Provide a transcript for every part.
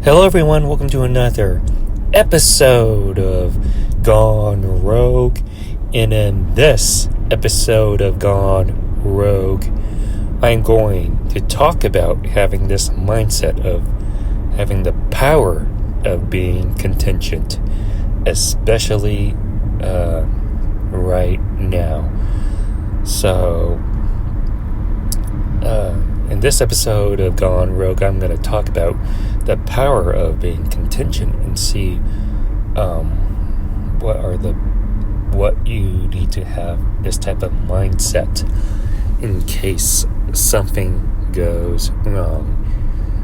Hello everyone, welcome to another episode of Gone Rogue. And in this episode of Gone Rogue, I'm going to talk about having this mindset of having the power of being contingent, especially right now. So, in this episode of Gone Rogue, I'm going to talk about the power of being contingent and see what you need to have this type of mindset in case something goes wrong.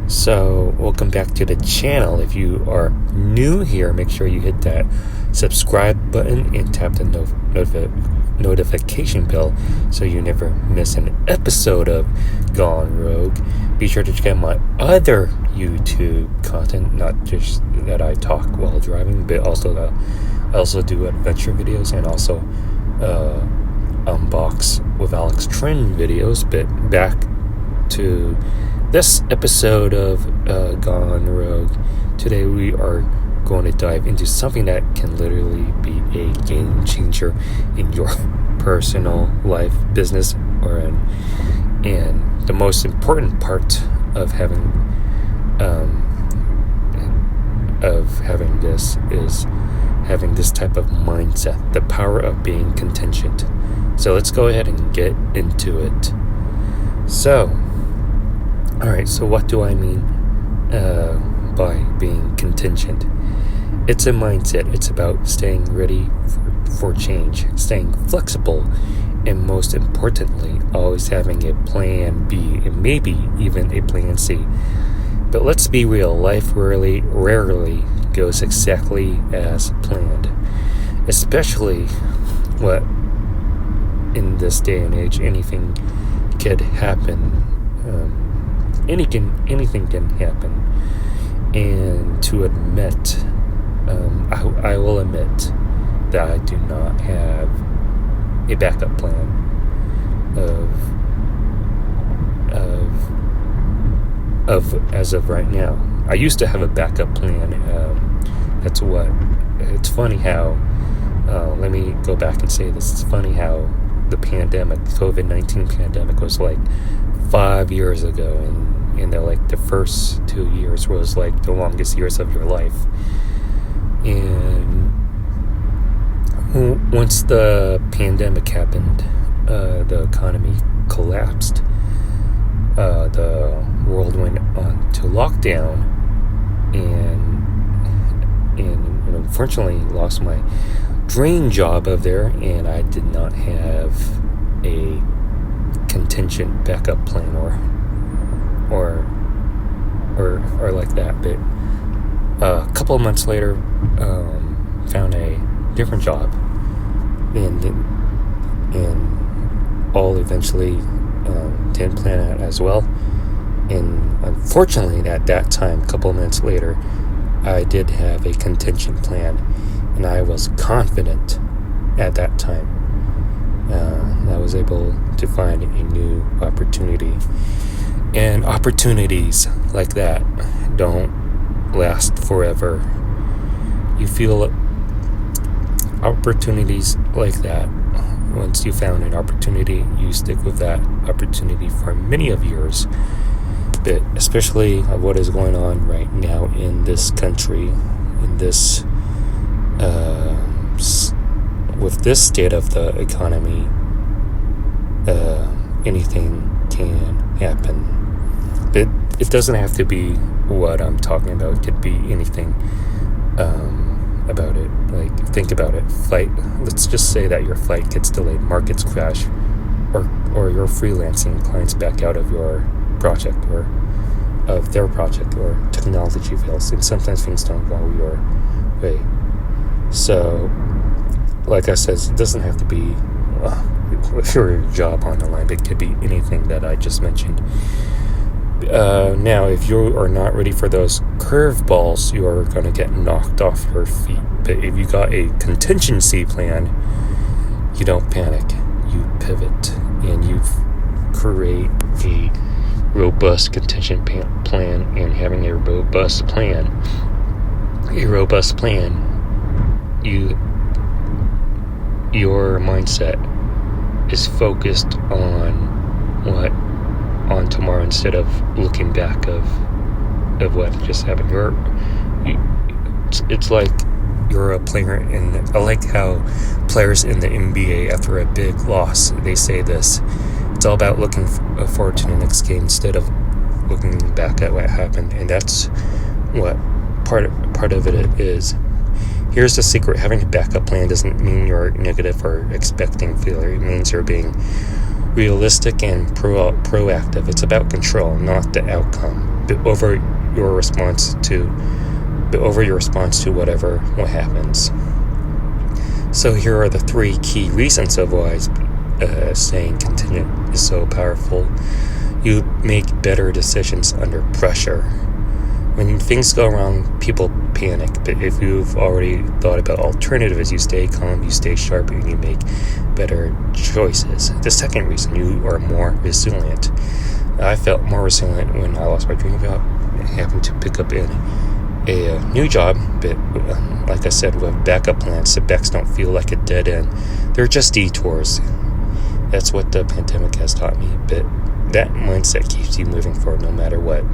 So, welcome back to the channel. If you are new here, make sure you hit that subscribe button and tap the notification bell so you never miss an episode of Gone Rogue. Be sure to check out my other YouTube content, not just that I talk while driving, but also I also do adventure videos and also unbox with Alex Trend videos. But back to this episode of Gone Rogue. Today we are going to dive into something that can literally be a game changer in your personal life, business, and the most important part of having this is having this type of mindset, the power of being contingent. So let's go ahead and get into it. So, alright, so what do I mean by being contingent? It's a mindset. It's about staying ready for change, staying flexible, and most importantly, always having a plan B and maybe even a plan C. But let's be real, life rarely goes exactly as planned. Especially in this day and age, anything could happen. Anything can happen. And to admit, I will admit that I do not have a backup plan of as of right now. I used to have a backup plan. It's funny how, let me go back and say this. It's funny how the pandemic, COVID-19 pandemic, was like 5 years ago, and they're like the first 2 years was like the longest years of your life. And once the pandemic happened, the economy collapsed. The world went on to lockdown, and unfortunately lost my dream job of there, and I did not have a contingent backup plan or like that. But a couple of months later, found a different job, and all eventually didn't plan out as well. And unfortunately, at that time, a couple of months later, I did have a contingent plan, and I was confident at that time. I was able to find a new opportunity, and opportunities like that don't last forever. You feel opportunities like that. Once you found an opportunity, you stick with that opportunity for many of years. But especially what is going on right now in this country, in this with this state of the economy, anything can happen. But it doesn't have to be what I'm talking about. It could be anything about it. Like, think about it. Let's just say that your flight gets delayed, markets crash, or you're freelancing, clients back out of your project or of their project, or technology fails, and sometimes things don't go your way. So, like I said, it doesn't have to be your job on the line, but it could be anything that I just mentioned. Now, if you are not ready for those curveballs, you are going to get knocked off your feet. But if you got a contingency plan, you don't panic. You pivot, and you create a robust contingent plan and having a robust plan, your mindset is focused on tomorrow instead of looking back of what just happened. It's like you're a player, and I like how players in the NBA, after a big loss, they say this: it's all about looking forward to the next game instead of looking back at what happened. And that's what part of it is. Here's the secret: having a backup plan doesn't mean you're negative or expecting failure. It means you're being realistic and proactive. It's about control, not the outcome, but over your response to what happens. So here are the 3 key reasons of why staying contingent is so powerful. You make better decisions under pressure. When things go wrong, people panic, but if you've already thought about alternatives, you stay calm, you stay sharp, and you make better choices. The second reason, you are more resilient. I felt more resilient when I lost my dream job. I happened to pick up a new job, but like I said, with backup plans, setbacks don't feel like a dead end. They're just detours. That's what the pandemic has taught me, but that mindset keeps you moving forward no matter what.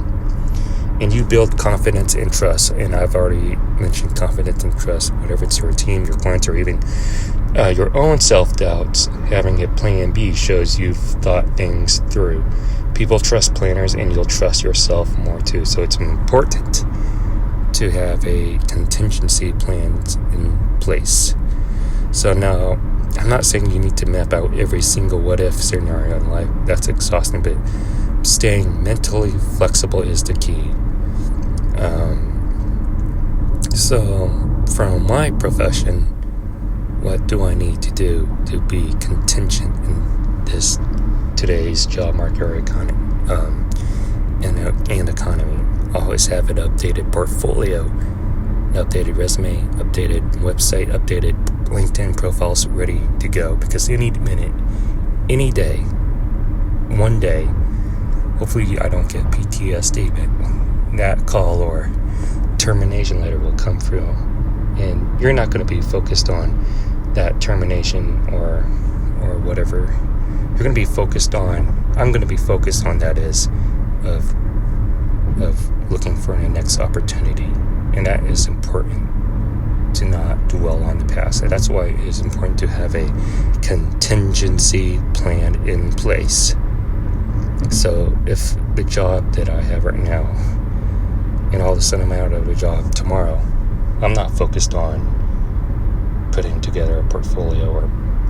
And you build confidence and trust, and I've already mentioned confidence and trust, whatever it's your team, your clients, or even your own self-doubts. Having a plan B shows you've thought things through. People trust planners, and you'll trust yourself more too. So it's important to have a contingency plan in place. So now, I'm not saying you need to map out every single what-if scenario in life. That's exhausting, but staying mentally flexible is the key. So from my profession, what do I need to do to be contingent in today's job market or economy? And economy? Always have an updated portfolio, an updated resume, updated website, updated LinkedIn profiles ready to go, because any minute, any day, one day, hopefully I don't get PTSD, but that call or termination letter will come through, and you're not going to be focused on that termination or whatever. You're going to be focused on, I'm going to be focused on that is of looking for the next opportunity. And that is important, to not dwell on the past. And that's why it is important to have a contingency plan in place. So if the job that I have right now, and all of a sudden I'm out of a job tomorrow, I'm not focused on putting together a portfolio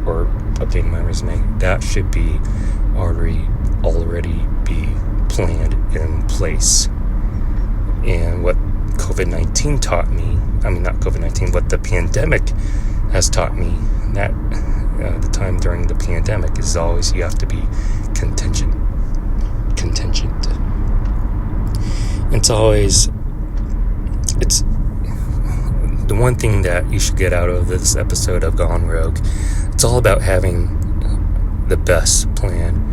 or updating my resume. That should be already be planned in place. And what COVID-19 taught me, what the pandemic has taught me, that the time during the pandemic is always you have to be contingent. It's the one thing that you should get out of this episode of Gone Rogue. It's all about having the best plan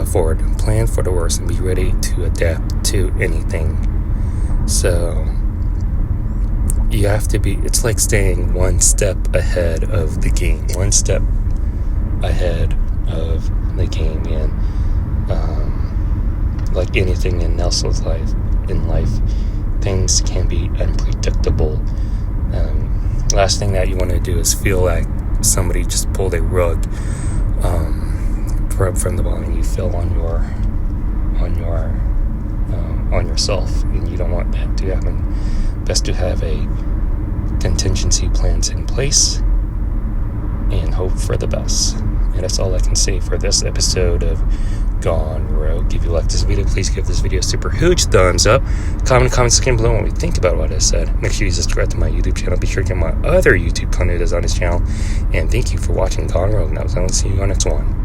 forward. Plan for the worst and be ready to adapt to anything. So you have to be, it's like staying one step ahead of the game, one step ahead of the game. And like anything in Nelson's life, things can be unpredictable. Last thing that you want to do is feel like somebody just pulled a rug from the bottom and you fell on yourself, and you don't want that to happen. Best to have a contingency plans in place and hope for the best. And that's all I can say for this episode of Gone Rogue. If you like this video, please give this video a super huge thumbs up. Comment section below what you think about what I said. Make sure you subscribe to my YouTube channel. Be sure to get my other YouTube content that's on this channel. And thank you for watching Gone Rogue. Now, I'll see you on the next one.